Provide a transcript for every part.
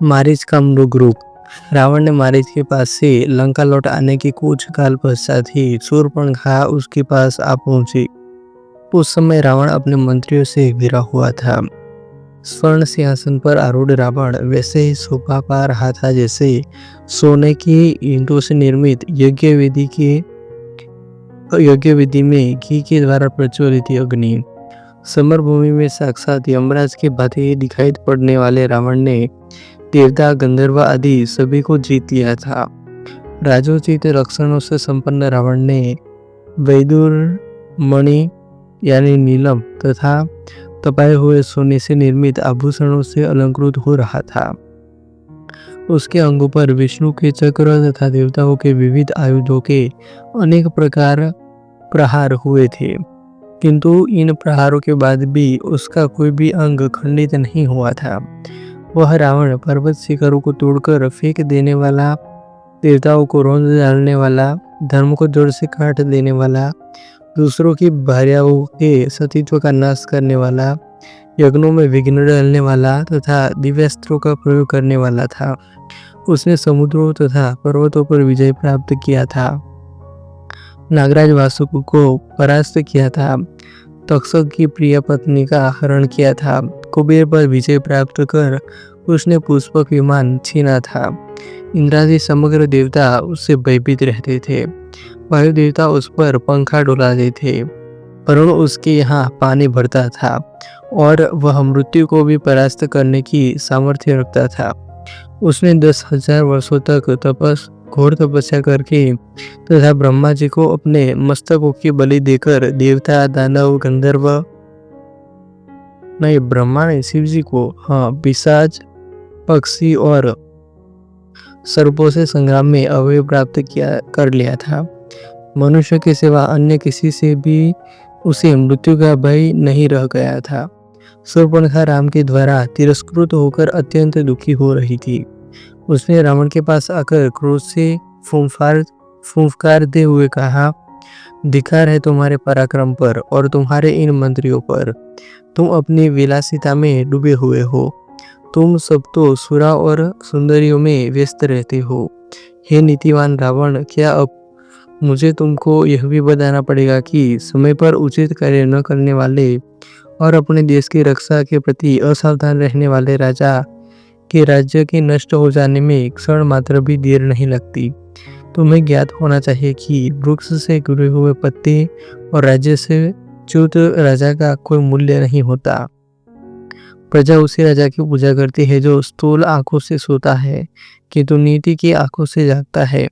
मारीच का मृग रूप। रावण ने मारीच के पास से लंका लौट आने की कुछ काल पश्चात ही शूर्पणखा उसके पास आ पहुंची। उस समय रावण अपने मंत्रियों से घिरा हुआ था। स्वर्ण सिंहासन पर आरूढ़ रावण वैसे ही शोभा पा रहा था जैसे सोने की ईंटों से निर्मित यज्ञ विधि में घी के द्वारा प्रज्वलित अग्नि। समर भूमि में साक्षात यमराज के भांति दिखाई पड़ने वाले रावण ने देवता गंधर्व आदि सभी को जीत लिया था। राजोचित लक्षणों से संपन्न रावण ने वैदुर मणि यानी नीलम तथा तपाए हुए सोने से निर्मित आभूषणों से अलंकृत हो रहा था। उसके अंगों पर विष्णु के चक्र तथा देवताओं के विविध आयुधों के अनेक प्रकार प्रहार हुए थे, किंतु इन प्रहारों के बाद भी उसका कोई भी अंग खंडित नहीं हुआ था। वह रावण पर्वत शिखरों को तोड़कर फेंक देने वाला, देवताओं को रौंद डालने वाला, धर्म को जड़ से काट देने वाला, दूसरों की भार्याओं के सतीत्व का नाश करने वाला, यज्ञों में विघ्न डालने वाला तथा दिव्यास्त्रों का प्रयोग करने वाला था। उसने समुद्रों तथा पर्वतों पर विजय प्राप्त किया था, नागराज वासुक को परास्त किया था, तक्षक की प्रिय पत्नी का हरण किया था, कुबेर पर विजय प्राप्त कर उसने पुष्पक विमान छीना था। इंद्रादि समग्र देवता उससे भयभीत रहते थे। वायु देवता उस पर पंखा डोलाते थे। वरुण उसके यहाँ पानी भरता था और वह मृत्यु को भी परास्त करने की सामर्थ्य रखता था। उसने 10,000 वर्षों तक घोर तपस्या करके तथा ब्रह्मा जी को अपने मस्तकों की बलि देकर देवता, दानव, गंधर्व नहीं, ब्रह्मा ने शिव जी को, पिशाच, पक्षी और सर्पों से संग्राम में अभय प्राप्त कर लिया था। मनुष्य के सिवा अन्य किसी से भी उसे मृत्यु का भय नहीं रह गया था। शूर्पणखा राम के द्वारा तिरस्कृत होकर अत्यंत दुखी हो रही थी। उसने रावण के पास आकर क्रोध से फुंफकारते हुए कहा, धिक्कार है तुम्हारे पराक्रम पर और तुम्हारे इन मंत्रियों पर। तुम अपनी विलासिता में डूबे हुए हो। तुम सब तो सुरा और सुंदरियों में व्यस्त रहते हो। हे नीतिवान रावण, क्या अब मुझे तुमको यह भी बताना पड़ेगा कि समय पर उचित कार्य न करने वाले और अपने देश की रक्षा के प्रति असावधान रहने वाले राजा के राज्य के नष्ट हो जाने में क्षण मात्र भी देर नहीं लगती। तुम्हें ज्ञात होना चाहिए कि वृक्ष से गिरे हुए पत्ते और राज्य से च्युत राजा का कोई मूल्य नहीं होता। प्रजा उसी राजा की पूजा करती है जो स्थूल आंखों से सोता है, किंतु नीति की आंखों से जागता है,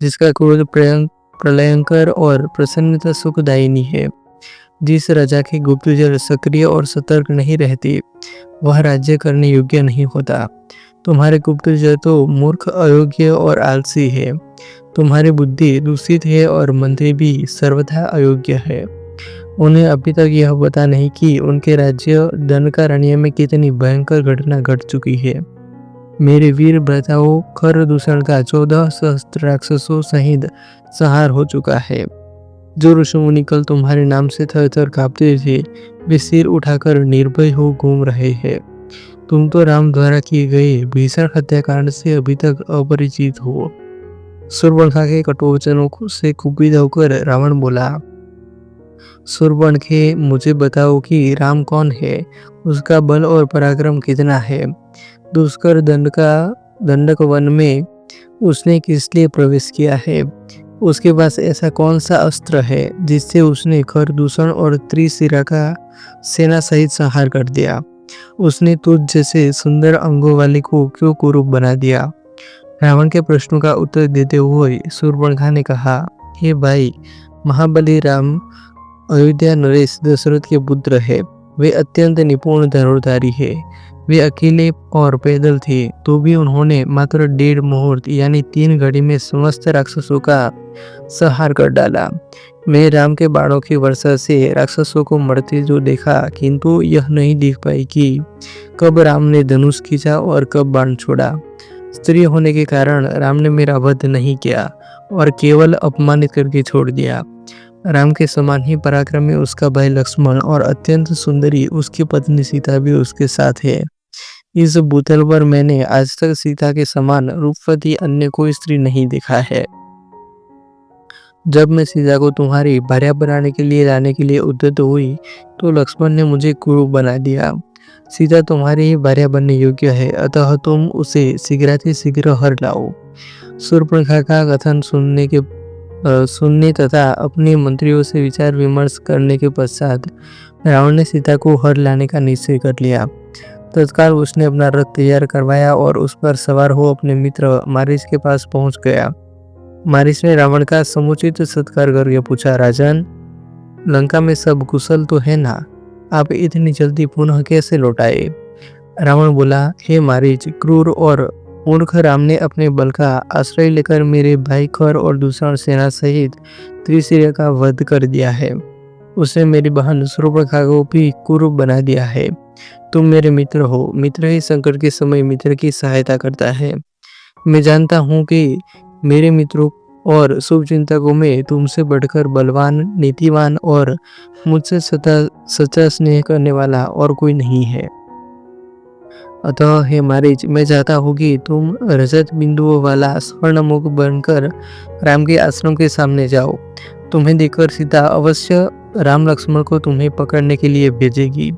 जिसका क्रोध प्रलयंकर और प्रसन्नता सुखदायिनी है। जिस राजा के गुप्तचर सक्रिय और सतर्क नहीं रहते, वह राज्य करने योग्य नहीं होता। तुम्हारे गुप्तचर तो मूर्ख, अयोग्य और आलसी है। तुम्हारी बुद्धि दूषित है और मंत्री भी सर्वथा अयोग्य है। उन्हें अभी तक यह पता नहीं कि उनके राज्य दंडकारण्य में कितनी भयंकर घटना घट चुकी है। मेरे वीर भ्राताओं, खर दूषण का 14 सहस्त्र राक्षसों सहित संहार हो चुका है। जो ऋषिमुनि कल तुम्हारे नाम से थर-थर कांपते थे, वे सिर उठाकर निर्भय हो घूम रहे हैं। तुम तो राम द्वारा किए गए भीषण हत्याकांड से अभी तक अपरिचित हो। शूर्पणखा के कटुवचनों से कुपित होकर रावण बोला, शूर्पणखे, मुझे बताओ कि राम कौन है, उसका बल और पराक्रम कितना है। दुष्कर दंडक वन में उसने किस लिए प्रवेश किया है। उसके पास ऐसा कौन सा अस्त्र है जिससे उसने खरदूषण और त्रिशिरा का सेना सहित संहार कर दिया। उसने तुझ जैसे सुंदर अंगों वाले को क्यों कुरूप बना दिया। रावण के प्रश्नों का उत्तर देते हुए शूर्पणखा ने कहा, हे भाई, महाबली राम अयोध्या नरेश दशरथ के पुत्र है। वे अत्यंत निपुण धनुर्धारी है। वे अकेले और पैदल थे तो भी उन्होंने मात्र 1.5 मुहूर्त यानी 3 घड़ी में समस्त राक्षसों का संहार कर डाला। मैं राम के बाणों की वर्षा से राक्षसों को मरते जो देखा, किंतु यह नहीं देख पाई कि कब राम ने धनुष खींचा और कब बाण छोड़ा। स्त्री होने के कारण राम ने मेरा वध नहीं किया और केवल अपमानित करके छोड़ दिया। राम के समान ही पराक्रमी उसका भाई लक्ष्मण और अत्यंत सुंदरी उसकी पत्नी सीता भी उसके साथ है। इस भूतल पर मैंने आज तक सीता के समान रूपवती अन्य कोई स्त्री नहीं देखा है। जब मैं सीता को तुम्हारी भार्या बनाने के लिए लाने के लिए उद्यत हुई तो लक्ष्मण ने मुझे कुरूप बना दिया। सीता तुम्हारी ही भार्या बनने योग्य है, अतः तुम उसे शीघ्रातिशीघ्र हर लाओ। शूर्पणखा का कथन सुनने तथा अपने मंत्रियों से विचार विमर्श करने के पश्चात रावण ने सीता को हर लाने का निश्चय कर लिया। तत्काल उसने अपना रथ तैयार करवाया और उस पर सवार हो अपने मित्र मारीच के पास पहुंच गया। मारीच ने रावण का समुचित सत्कार करके पूछा, राजन, लंका में सब कुशल तो है ना? आप इतनी जल्दी पुनः कैसे लौट आए? रावण बोला, हे मारीच, क्रूर और मूर्ख राम ने अपने बल का आश्रय लेकर मेरे भाई खर और दूसरा सेना सहित त्रिशिर का वध कर दिया है। उसने मेरी बहन शूर्पणखा को भी कुरूप बना दिया है। तुम मेरे मित्र हो, मित्र ही संकट के समय मित्र की सहायता करता है। मैं जानता हूँ कि मेरे मित्रों और शुभचिंतकों में तुमसे बढ़कर बलवान, नीतिवान और मुझसे सच्चा स्नेह करने वाला और कोई नहीं है। अतः हे मारीच, मैं चाहता हूँ कि तुम रजत बिंदुओं वाला स्वर्णमुख बनकर राम के आश्रम के सामने जाओ। तुम्हें देखकर सीता अवश्य राम लक्ष्मण को तुम्हें पकड़ने के लिए भेजेगी।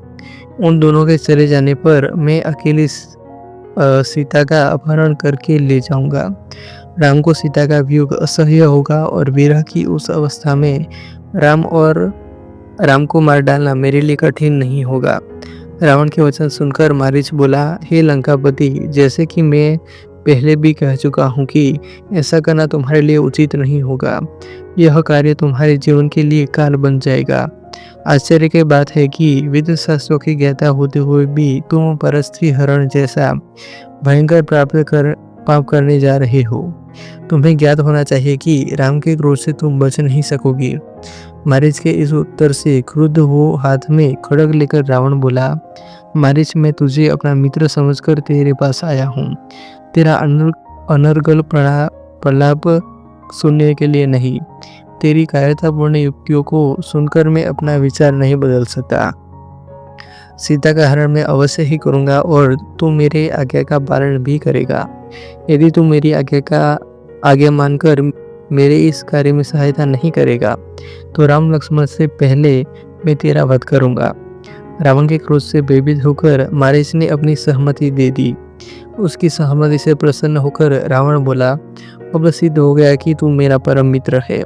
उन दोनों के चले जाने पर मैं अकेली सीता का अपहरण करके ले जाऊंगा। राम को सीता का वियोग असह्य होगा और विरह की उस अवस्था में राम को मार डालना मेरे लिए कठिन नहीं होगा। रावण के वचन सुनकर मारीच बोला, हे लंकापति, जैसे कि मैं पहले भी कह चुका हूँ कि ऐसा करना तुम्हारे लिए उचित नहीं होगा। यह कार्य तुम्हारे जीवन के लिए काल बन जाएगा। आश्चर्य की बात है कि वेद शास्त्रों की ज्ञाता होते हुए भी तुम परस्त्री हरण जैसा भयंकर पाप करने जा रहे हो। तुम्हें ज्ञात होना चाहिए कि राम के क्रोध से तुम बच नहीं सकोगे। मारीच के इस उत्तर से क्रुद्ध हो हाथ में खड्ग लेकर रावण बोला, मारीच, मैं तुझे अपना मित्र समझकर तेरे पास आया हूँ। तेरा अनर्गल प्रलाप सुनने के लिए नहीं। तेरी कायरतापूर्ण युक्तियों को सुनकर मैं अपना विचार नहीं बदल सकता। सीता का हरण मैं अवश्य ही करूंगा और तू मेरे आज्ञा का पालन भी करेगा। यदि तू मेरी आज्ञा मानकर मेरे इस कार्य में सहायता नहीं करेगा तो राम लक्ष्मण से पहले मैं तेरा वध करूंगा। रावण के क्रोध से भयभीत होकर मारीच ने अपनी सहमति दे दी। उसकी सहमति से प्रसन्न होकर रावण बोला, अब सिद्ध हो गया कि तू मेरा परम मित्र है।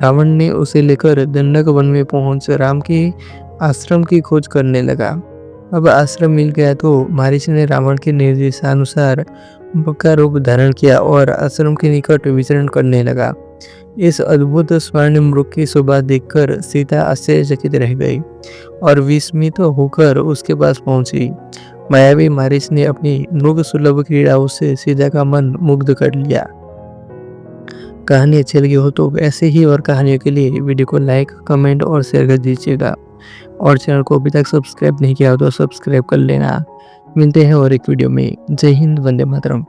रावण ने उसे लेकर दंडक वन में पहुंच राम के आश्रम की खोज करने लगा। अब आश्रम मिल गया तो मारीच ने रावण के निर्देशानुसार बक का रूप धारण किया और आश्रम के निकट विचरण करने लगा। इस अद्भुत स्वर्ण मृग की शोभा देखकर सीता आश्चर्यचकित रह गई और विस्मित होकर उसके पास पहुंची। मायावी मारीच ने अपनी मृग सुलभ क्रीड़ाओं से सीता का मन मुग्ध कर लिया। कहानी अच्छी लगी हो तो ऐसे ही और कहानियों के लिए वीडियो को लाइक, कमेंट और शेयर कर दीजिएगा और चैनल को अभी तक सब्सक्राइब नहीं किया हो तो सब्सक्राइब कर लेना। मिलते हैं और एक वीडियो में। जय हिंद, वंदे मातरम।